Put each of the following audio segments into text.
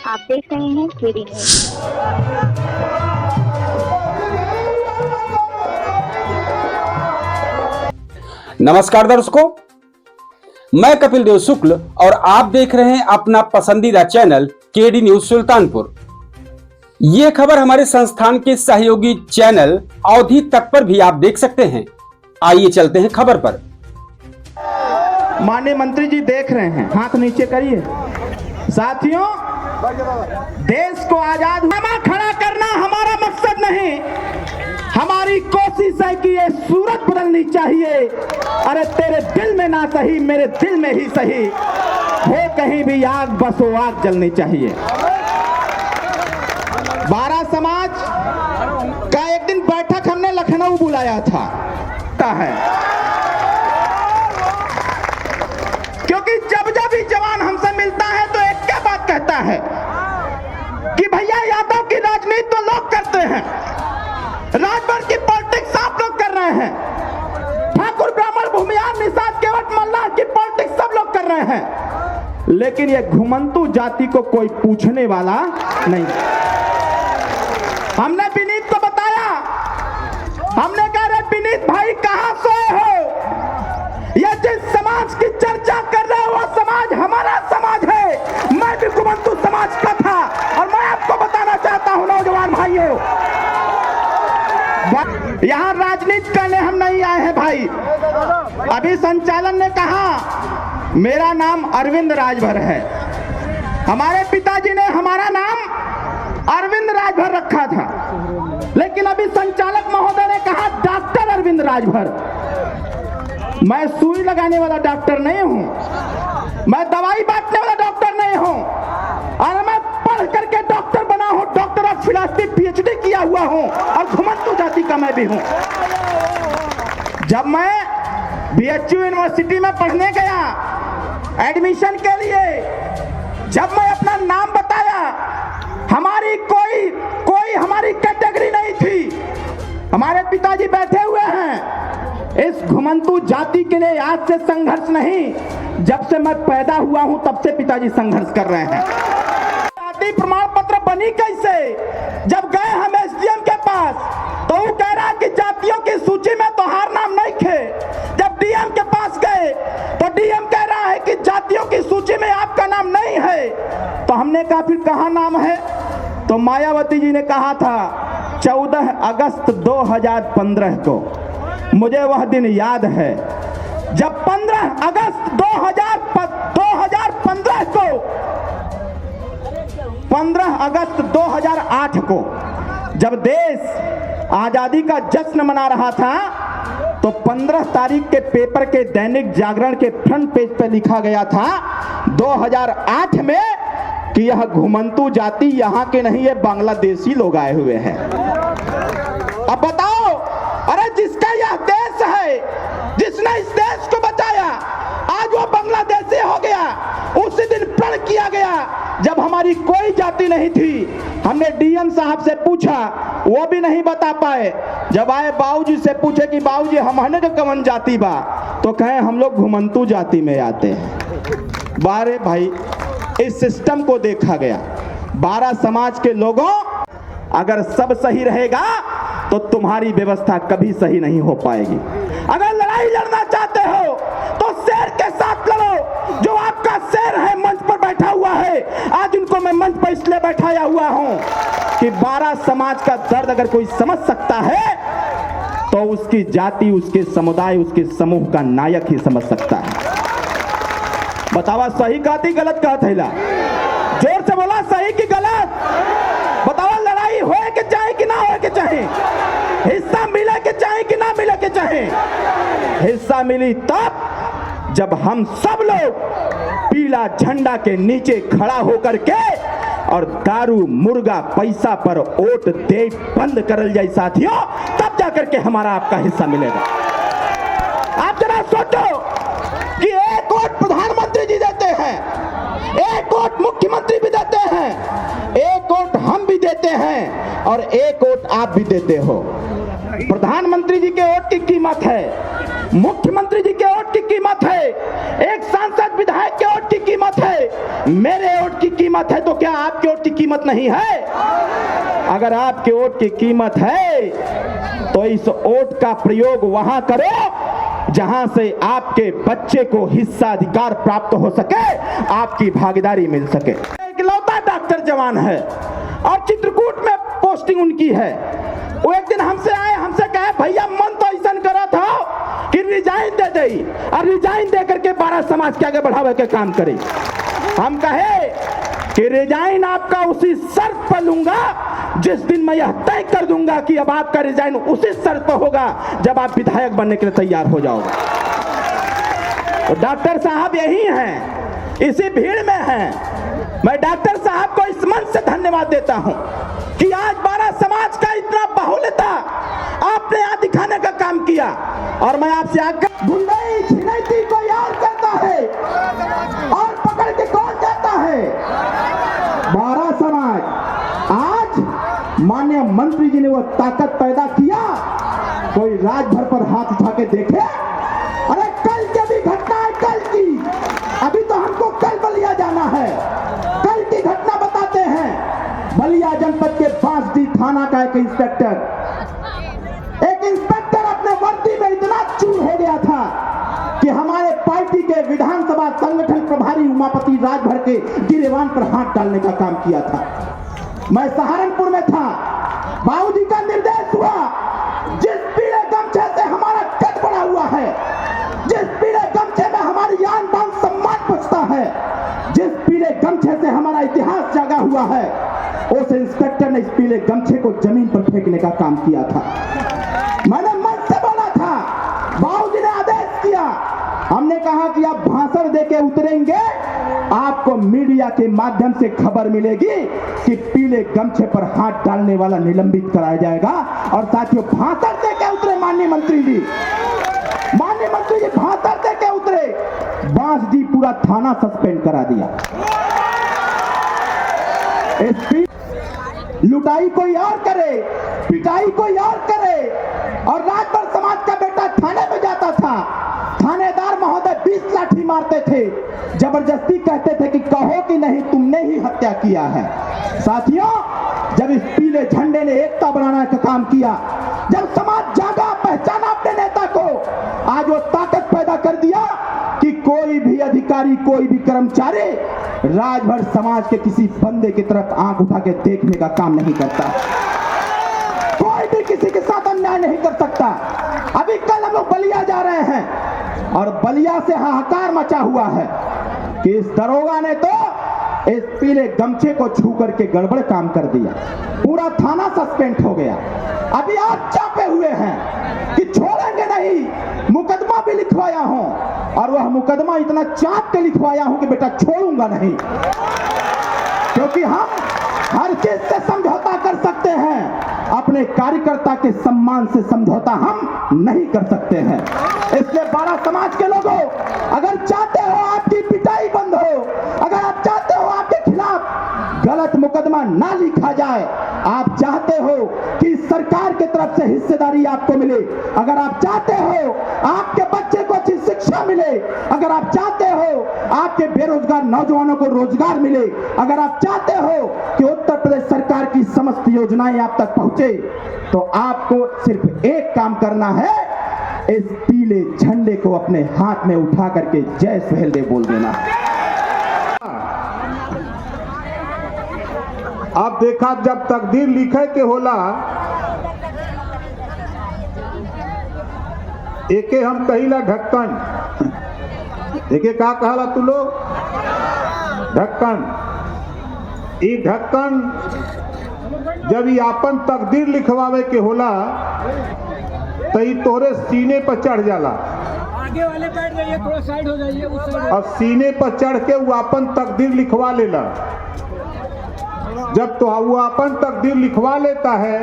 आप देख रहे हैं केडी न्यूज। नमस्कार दर्शकों, मैं कपिल देव शुक्ल और आप देख रहे हैं अपना पसंदीदा चैनल केडी न्यूज सुल्तानपुर। ये खबर हमारे संस्थान के सहयोगी चैनल अवधि तक पर भी आप देख सकते हैं। आइए चलते हैं खबर पर। माननीय मंत्री जी देख रहे हैं, हाथ नीचे करिए। साथियों, देश को आजाद खड़ा करना हमारा मकसद नहीं, हमारी कोशिश है कि ये सूरत बदलनी चाहिए। अरे तेरे दिल में ना सही, मेरे दिल में ही सही, हो कहीं भी आग बस वो आग जलनी चाहिए। 12 समाज का एक दिन बैठक हमने लखनऊ बुलाया था है, क्योंकि जब जब भी जवान हमसे मिलता है तो एक क्या बात कहता है कि भैया यादव की राजनीति तो लोग करते हैं, राजभर की पॉलिटिक्स आप लोग कर रहे हैं, ठाकुर ब्राह्मण भूमिहार निषाद केवट मल्लाह की पॉलिटिक्स सब लोग कर रहे हैं, लेकिन ये घुमंतु जाति को कोई पूछने वाला नहीं। हमने विनीत को बताया, हमने कहा रे विनीत भाई कहां सोए हो, ये जिस समाज की चर्चा कर रहे हो वो समाज हमारा समाज है। मैं भी घुमंतु समाज का था और मैं आपको बताना चाहता हूं नौजवान भाइयों, यहां राजनीति करने हम नहीं आए हैं भाई। अभी संचालन ने कहा मेरा नाम अरविंद राजभर है, हमारे पिताजी ने हमारा नाम अरविंद राजभर रखा था, लेकिन अभी संचालक महोदय ने कहा डॉक्टर अरविंद राजभर। मैं सुई लगाने वाला डॉक्टर नहीं हूं, मैं दवाई बांटने वाला डॉक्टर नहीं हूं, और मैं पढ़ करके डॉक्टर बना हूं, डॉक्टर ऑफ फिलॉसफी पीएचडी किया हुआ हूं, और घुमंतु जाति का मैं भी हूं। जब मैं बीएचयू यूनिवर्सिटी में पढ़ने गया एडमिशन के लिए, जब मैं अपना नाम बताया, हमारी कोई हमारी कैटेगरी नहीं थी। हमारे पिताजी बैठे हुए हैं, इस घुमंतु जाति के लिए आज से संघर्ष नहीं, जब से मैं पैदा हुआ हूं तब से पिताजी संघर्ष कर रहे हैं। जाति प्रमाण पत्र बनी कैसे? जब गए हम एसडीएम के पास तो वो कह रहा कि जातियों की सूची में तोहार नाम नहीं थे। जब डीएम के पास गए तो डीएम कह रहा है कि जातियों की सूची में आपका नाम नहीं है। तो हमने कहा फिर कहां नाम है? तो मायावती जी ने कहा था 14 अगस्त 2015 को, मुझे वह दिन याद है जब 15 अगस्त 2015 को 15 अगस्त 2008 को जब देश आजादी का जश्न मना रहा था, तो 15 तारीख के पेपर के दैनिक जागरण के फ्रंट पेज पर लिखा गया था 2008 में कि यह घुमंतु जाति यहाँ के नहीं, ये बांग्लादेशी लोग आए हुए हैं। अब बताओ, अरे जिसका यह देश है, जिसने इस देश को बचाया, आज वो बांग्लादेशी हो गया। उसी दिन प्रण किया गया जब हमारी कोई जाति नहीं थी। हमने डीएम साहब से पूछा, वो भी नहीं बता पाए। जब आए बाबूजी से पूछे कि बाबूजी हमने का कौन जाति बा, तो कहे हम लोग घुमंतु जाति में आते हैं। बारे भाई, इस सिस्टम को देखा गया। 12 समाज के लोगों, अगर सब सही रहेगा तो तुम्हारी व्यवस्था कभी सही नहीं हो पाएगी। अगर लड़ाई लड़ना चाहते हो तो शेर के साथ लड़ो। जो आपका शेर है मंच पर बैठा हुआ है, आज उनको मैं मंच पर इसलिए बैठाया हुआ हूं कि 12 समाज का दर्द अगर कोई समझ सकता है तो उसकी जाति, उसके समुदाय, उसके समूह का नायक ही समझ सकता है। बतावा सही कहती गलत कहत है? जोर से बोला, सही की गलत? बतावा लड़ाई होए के चाहे कि ना होए के चाहे, हिस्सा मिले के चाहे कि ना मिले के चाहे। हिस्सा मिली तब जब हम सब लोग पीला झंडा के नीचे खड़ा होकर के और दारू मुर्गा पैसा पर वोट दे बंद करल जाए साथियों, तब जाकर के हमारा आपका हिस्सा मिलेगा। आप जरा सोचो कि एक वोट प्रधानमंत्री जी देते हैं, एक वोट मुख्यमंत्री भी देते हैं, एक वोट हम भी देते हैं और एक वोट आप भी देते हो। प्रधानमंत्री जी के वोट की कीमत है, मुख्यमंत्री जी के वोट की कीमत है, एक सांसद विधायक के वोट की कीमत है, मेरे वोट की कीमत है, तो क्या आपके वोट की कीमत नहीं है? अगर आपके वोट की कीमत है तो इस वोट का प्रयोग वहां करो जहां से आपके बच्चे को हिस्सा अधिकार प्राप्त हो सके, आपकी भागीदारी मिल सके। इकलौता डॉक्टर जवान है और चित्रकूट में पोस्टिंग उनकी है। वो एक दिन हमसे आए, हमसे कहे भैया मन तो ऐसा करा था कि रिजाइन दे दे, और रिजाइन दे करके 12 समाज के आगे बढ़ावे के काम करे। हम कहे कि रिजाइन आपका उसी शर्त पर लूंगा जिस दिन मैं यह तय कर दूंगा कि अब आपका रिजाइन उसी शर्त पर होगा जब आप विधायक बनने के लिए तैयार हो जाओगे। तो डॉक्टर साहब यही हैं, इसी भीड़ में हैं। मैं डॉक्टर साहब को इस मन से धन्यवाद देता हूं कि आज 12 समाज का इतना बाहुल्यता आपने यहाँ दिखाने का काम किया। और मैं आपसे आकर गुंडाई छिनैती को याद करता है और पकड़ के कौन जाता है? 12 समाज। आज माननीय मंत्री जी ने वो ताकत पैदा किया, कोई राजभर पर हाथ उठा के देखे? अरे कल की भी घटना है, कल की, अभी तो हमको कल बलिया जाना है, कल की घटना बताते हैं। बलिया जनपद के बांसडीह थाना का एक इंस्पेक्टर अपने वर्दी में इतना चूर हो गया था कि हमारे पार्टी के विधानसभा संगठन प्रभारी उमापति राजभर के गिरेवान पर हाथ डालने का काम किया था। मैं सहारनपुर में था, बाबूजी का निर्देश हुआ, जिस पीले गमछे से हमारा कद बड़ा हुआ है, जिस पीले गमछे में हमारी आन बान सम्मान बचता है, जिस पीले गमछे से हमारा इतिहास जागा हुआ है, उस इंस्पेक्टर ने इस पीले गमछे को जमीन पर फेंकने का काम किया था। मैंने मन से बोला था, बाबूजी ने आदेश किया, हमने कहा कि आप भाषण देके उतरेंगे, आपको मीडिया के माध्यम से खबर मिलेगी कि पीले गमछे पर हाथ डालने वाला निलंबित कराया जाएगा। और साथियों, भाषण देके उतरे माननीय मंत्री जी, माननीय मंत्री जी भाषण देके उतरे, बांसडीह पूरा थाना सस्पेंड करा दिया। लुटाई कोई और करे, पिटाई कोई और करे, और राजभर समाज का बेटा थाने में जाता था, थानेदार महोदय 20 लाठी मारते थे, जबरदस्ती कहते थे कि कहो कि नहीं तुमने ही हत्या किया है। साथियों, जब इस पीले झंडे ने एकता बनाने का काम किया, जब समाज जागा, पहचाना अपने नेता को, आज वो ताकत पैदा कर दिया कि कोई भी अधिकारी, कोई भी कर्मचारी राजभर समाज के किसी बंदे की तरफ आंख उठा के देखने का काम नहीं करता, कोई भी किसी के साथ अन्याय नहीं कर सकता। अभी कल हम लोग बलिया जा रहे हैं और बलिया से हाहाकार मचा हुआ है कि इस दरोगा ने तो इस पीले गमछे को छू करके गड़बड़ काम कर दिया, पूरा थाना सस्पेंड हो गया। अभी आप चापे हुए हैं कि छोड़ेंगे नहीं, मुकदमा भी लिखवाया हूं, और वह मुकदमा इतना चाप के लिखवाया हूं कि बेटा छोड़ूंगा नहीं, क्योंकि हम हर चीज से समझौता कर सकते हैं, अपने कार्यकर्ता के सम्मान से समझौता हम नहीं कर सकते हैं। इसलिए 12 समाज के लोगों, अगर चाहते हो आपकी पिटाई बंद हो, अगर आप चाहते हो आपके खिलाफ गलत मुकदमा ना लिखा जाए, आप चाहते हो कि सरकार की तरफ से हिस्सेदारी आपको मिले, अगर आप चाहते हो आपके बच्चे को अच्छी शिक्षा मिले, अगर आप चाहते हो आपके बेरोजगार नौजवानों को रोजगार मिले, अगर आप चाहते हो कि उत्तर प्रदेश सरकार की समस्त योजनाएं आप तक पहुंचे, तो आपको सिर्फ एक काम करना है, इस पीले झंडे को अपने हाथ में उठा करके जय सुहेलदेव बोल देना। आप देखा, जब तकदीर लिखे के होला, एके हम कहिला ढक्कन, एके का कहला तू लोग? ढक्कन। ई ढक्कन जब ई आपन तकदीर लिखवावे के होला तो ई तोरे सीने पर चढ़ जाला, आगे वाले बैठ जाइए, थोड़ा साइड हो जाइए, उस साइड। और सीने पर चढ़ के वो अपन तकदीर लिखवा लेला। जब तो वो अपन तकदीर लिखवा लेता है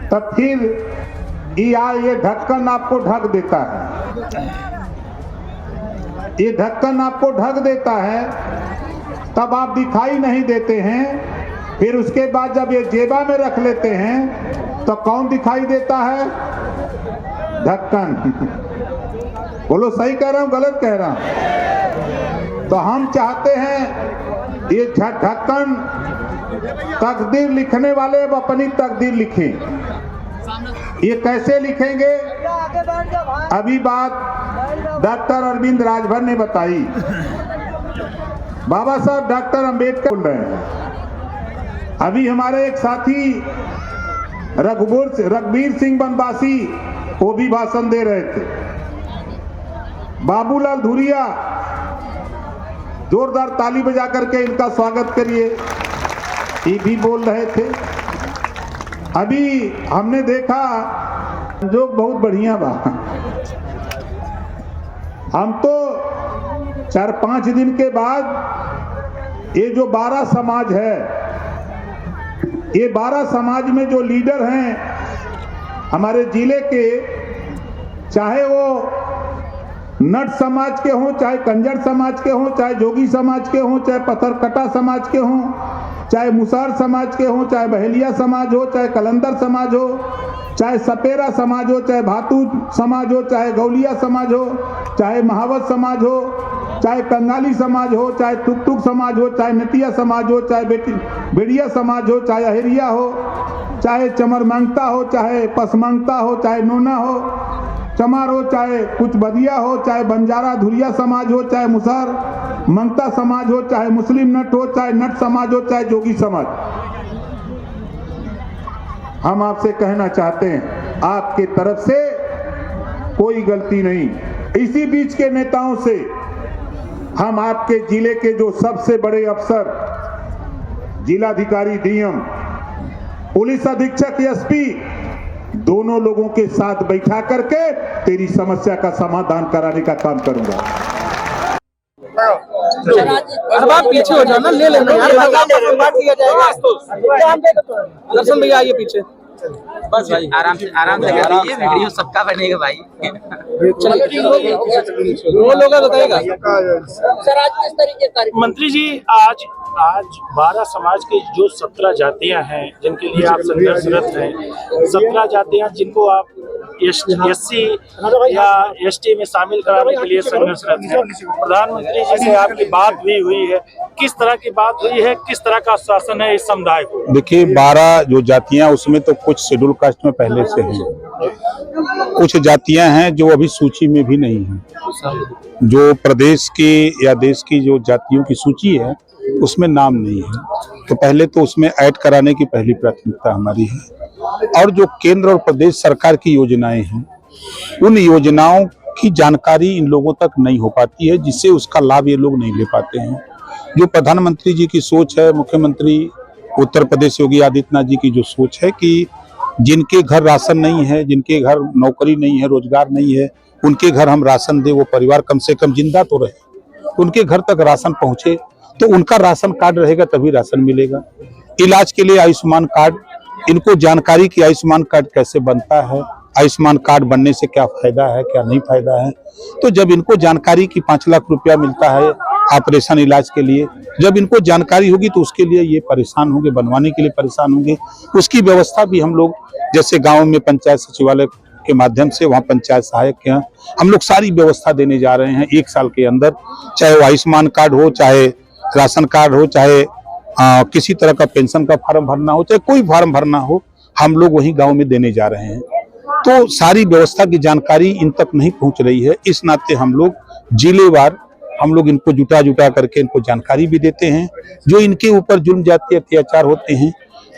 तब फिर ये ढक्कन आपको ढक देता है, ये ढक्कन आपको ढक देता है, तब आप दिखाई नहीं देते हैं, फिर उसके बाद जब ये जेबा में रख लेते हैं तो कौन दिखाई देता है? ढक्कन। बोलो सही कह रहा हूं गलत कह रहा हूं? तो हम चाहते हैं ये ढक्कन तकदीर लिखने वाले अब अपनी तकदीर लिखें। ये कैसे लिखेंगे? अभी बात डॉक्टर अरविंद राजभर ने बताई। बाबा साहब डॉक्टर अंबेडकर बोल रहे हैं। अभी हमारे एक साथी रघुवीर सिंह बनवासी वो भी भाषण दे रहे थे। बाबूलाल धुरिया, जोरदार ताली बजा करके इनका स्वागत करिए, ये भी बोल रहे थे। अभी हमने देखा जो बहुत बढ़िया बात, हम तो 4-5 दिन के बाद ये जो 12 समाज है, ये 12 समाज में जो लीडर हैं हमारे जिले के, चाहे वो नट समाज के हों, चाहे कंजर समाज के हों, चाहे जोगी समाज के हों, चाहे पत्थरकटा समाज के हों, चाहे मुसार समाज के हों, चाहे बहेलिया समाज हो, चाहे कलंदर समाज हो, चाहे सपेरा समाज हो, चाहे भातू समाज हो, चाहे गौलिया समाज हो, चाहे महावत समाज हो, चाहे कंगाली समाज हो, चाहे टुकटुक समाज हो, चाहे नतिया समाज हो, चाहे बेड़िया समाज हो, चाहे अहरिया हो, चाहे चमरमंगता हो, चाहे पसमंगता हो, चाहे नोना हो, चमार हो, चाहे कुछ बदिया हो, चाहे बंजारा धुरिया समाज हो, चाहे मुसार मंगता समाज हो, चाहे मुस्लिम नट हो, चाहे नट समाज हो, चाहे जोगी समाज। हम आपसे कहना चाहते हैं आपके तरफ से कोई गलती नहीं। इसी बीच के नेताओं से हम आपके जिले के जो सबसे बड़े अफसर, जिलाधिकारी डीएम, पुलिस अधीक्षक एसपी, दोनों लोगों के साथ बैठा करके तेरी समस्या का समाधान कराने का काम करूंगा। अब आप पीछे हो जाओ ना, ले लेना यार, बात किया जाएगा। दर्शन भैया आइए पीछे, बस भाई आराम से कर लीजिए, वीडियो सबका बनेगा भाई। वो लोग बताएगा सर आज किस तरीके का मंत्री जी। आज 12 समाज के जो 17 जातियां हैं जिनके लिए आप संघर्षरत हैं, 17 जातियां जिनको आप एससी या एसटी में शामिल कराने के लिए संघर्षरत हैं। प्रधानमंत्री जी से आपकी बात भी हुई है, किस तरह की बात हुई है, किस तरह का आश्वासन है इस समुदाय को? देखिए 12 जो जातियां उसमें तो कुछ शेड्यूल कास्ट में पहले से हैं, कुछ जातियां हैं जो अभी सूची में भी नहीं है। जो प्रदेश की या देश की जो जातियों की सूची है उसमें नाम नहीं है, तो पहले तो उसमें ऐड कराने की पहली प्राथमिकता हमारी है। और जो केंद्र और प्रदेश सरकार की योजनाएं हैं, उन योजनाओं की जानकारी इन लोगों तक नहीं हो पाती है, जिससे उसका लाभ ये लोग नहीं ले पाते हैं। जो प्रधानमंत्री जी की सोच है, मुख्यमंत्री उत्तर प्रदेश योगी आदित्यनाथ जी की जो सोच है कि जिनके घर राशन नहीं है, जिनके घर नौकरी नहीं है, रोजगार नहीं है, उनके घर हम राशन दे, वो परिवार कम से कम जिंदा तो रहे, उनके घर तक राशन पहुंचे, तो उनका राशन कार्ड रहेगा तभी राशन मिलेगा। इलाज के लिए आयुष्मान कार्ड, इनको जानकारी कि आयुष्मान कार्ड कैसे बनता है, आयुष्मान कार्ड बनने से क्या फायदा है, क्या नहीं फायदा है। तो जब इनको जानकारी कि 5 लाख रुपया मिलता है ऑपरेशन इलाज के लिए, जब इनको जानकारी होगी तो उसके लिए ये परेशान होंगे, बनवाने के लिए परेशान होंगे। उसकी व्यवस्था भी हम लोग जैसे गाँव में पंचायत सचिवालय के माध्यम से, वहाँ पंचायत सहायक के यहाँ हम लोग सारी व्यवस्था देने जा रहे हैं 1 साल के अंदर। चाहे वो आयुष्मान कार्ड हो, चाहे राशन कार्ड हो, चाहे किसी तरह का पेंशन का फॉर्म भरना हो, चाहे कोई फॉर्म भरना हो, हम लोग वही गांव में देने जा रहे हैं। तो सारी व्यवस्था की जानकारी इन तक नहीं पहुंच रही है, इस नाते हम लोग जिलेवार हम लोग इनको जुटा करके इनको जानकारी भी देते हैं। जो इनके ऊपर जुल्म जाति अत्याचार होते हैं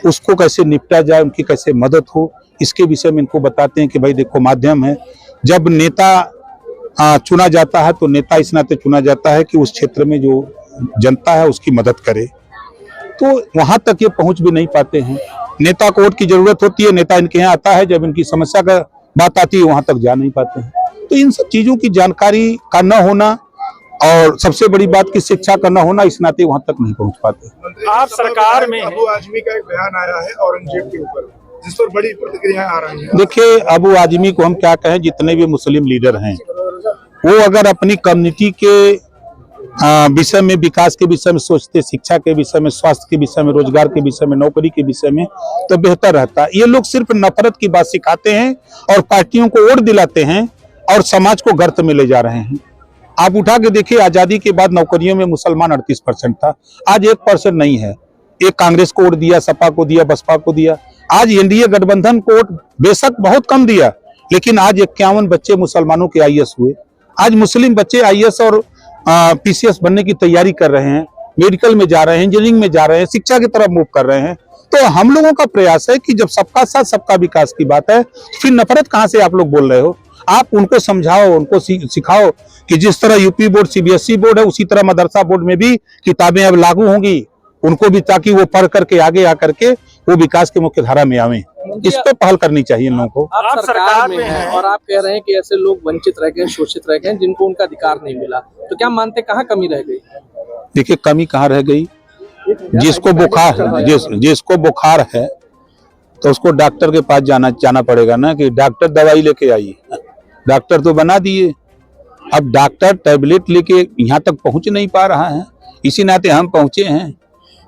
उसको कैसे निपटा जाए, उनकी कैसे मदद हो, इसके विषय में इनको बताते हैं कि भाई देखो माध्यम है, जब नेता चुना जाता है तो नेता इस नाते चुना जाता है कि उस क्षेत्र में जो जनता है उसकी मदद करे, तो वहां तक ये पहुंच भी नहीं पाते हैं। नेता को वोट की जरूरत होती है, नेता इनके यहाँ आता है, जब इनकी समस्या का बात आती है वहां तक जा नहीं पाते हैं। तो इन सब चीजों की जानकारी का न होना और सबसे बड़ी बात की शिक्षा का न होना, इस नाते वहां तक नहीं पहुंच पाते। आप सरकार में अबू आजमी का एक बयान आया है औरंगजेब के ऊपर, जिस पर बड़ी प्रतिक्रियाएं आ रही हैं। देखिए अबू आजमी को हम क्या कहें, जितने भी मुस्लिम लीडर हैं वो अगर अपनी कम्युनिटी के विषय में, विकास के विषय में सोचते, शिक्षा के विषय में, स्वास्थ्य के विषय में, रोजगार के विषय में, नौकरी के विषय में, तो बेहतर रहता। ये लोग सिर्फ नफरत की बात सिखाते हैं और पार्टियों को वोट दिलाते हैं और समाज को गर्त में ले जा रहे हैं। आप उठा के देखिए, आजादी के बाद नौकरियों में मुसलमान 38% था, आज 1% नहीं है। एक कांग्रेस को वोट दिया, सपा को दिया, बसपा को दिया। आज एनडीए गठबंधन को वोट बेशक बहुत कम दिया, लेकिन आज 51 बच्चे मुसलमानों के आईएएस हुए। आज मुस्लिम बच्चे आईएएस और पीसीएस बनने की तैयारी कर रहे हैं, मेडिकल में जा रहे हैं, इंजीनियरिंग में जा रहे हैं, शिक्षा की तरफ मूव कर रहे हैं। तो हम लोगों का प्रयास है कि जब सबका साथ सबका विकास की बात है, तो फिर नफरत कहां से आप लोग बोल रहे हो? आप उनको समझाओ, उनको सिखाओ कि जिस तरह यूपी बोर्ड सीबीएसई बोर्ड है, उसी तरह मदरसा बोर्ड में भी किताबें अब लागू होंगी उनको भी, ताकि वो पढ़ करके आगे आकर के वो विकास के मुख्य धारा में आवे। इस पे पहल करनी चाहिए इन लोगों को। आप सरकार में हैं और आप कह रहे हैं कि ऐसे लोग वंचित रह गए, शोषित रह गए, जिनको उनका अधिकार नहीं मिला, तो क्या मानते कहाँ कमी रह गई? देखिए, कमी कहाँ रह गई? जिसको बुखार है तो उसको डॉक्टर के पास जाना पड़ेगा ना, कि डॉक्टर दवाई लेके आइए। डॉक्टर तो बना दिए, अब डॉक्टर टैबलेट लेके यहाँ तक पहुंच नहीं पा रहा है। इसी नाते हम पहुंचे हैं।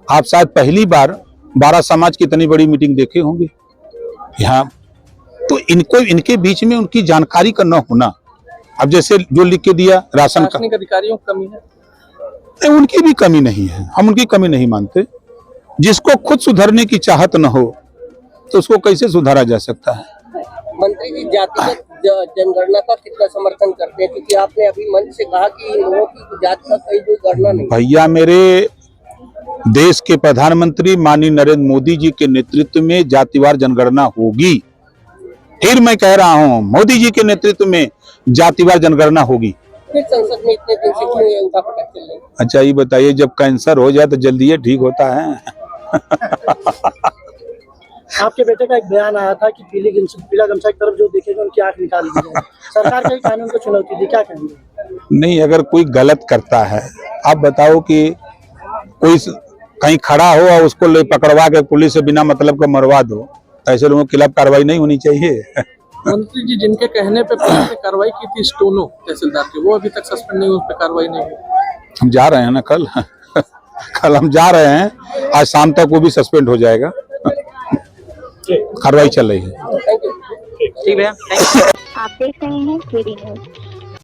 आप शायद पहली बार 12 समाज की इतनी बड़ी मीटिंग देखे होंगे यहाँ, तो इनके बीच में उनकी जानकारी का न होना। अब जैसे जो लिख के दिया राशन का, अधिकारियों की कमी है, उनकी भी कमी नहीं है, हम उनकी कमी नहीं मानते। जिसको खुद सुधरने की चाहत न हो तो उसको कैसे सुधारा जा सकता है? मंत्री जी, जातिगत जनगणना का कितना समर्थन करते हैं? क्योंकि आपने अभी मंच से कहा कि इन लोगों की जाति का कोई गणना नहीं। भैया, मेरे देश के प्रधानमंत्री माननीय नरेंद्र मोदी जी के नेतृत्व में जातिवार जनगणना होगी। फिर मैं कह रहा हूं, मोदी जी के नेतृत्व में जातिवार जनगणना होगी। फिर संसद में इतने दिन से क्यों ये उल्टा पटक चल रही है? अच्छा, ये बताइए, जब कैंसर हो जाए तो जल्दी ये ठीक होता है? आपके बेटे का एक बयान आया था कि पीला गमछा की तरफ जो देखेगा उनकी आंख निकाल दी जाए। सरकार के कानून को चुनौती दी, क्या कहेंगे? नहीं, अगर कोई गलत करता है, आप बताओ कि कोई कहीं खड़ा हो और उसको ले पकड़वा के पुलिस से बिना मतलब का मरवा दो, तो ऐसे लोगों के खिलाफ कार्रवाई नहीं होनी चाहिए। मंत्री जी, जिनके कहने पे पुलिस ने कार्रवाई की थी स्टोनो तहसीलदार की, वो अभी तक सस्पेंड नहीं हुए, उस पर कार्रवाई नहीं हुई। हम जा रहे हैं ना कल हम जा रहे हैं, आज शाम तक वो भी सस्पेंड हो जाएगा। कार्रवाई चल रही है। ठीक है। आप देख रहे हैं केडी न्यूज।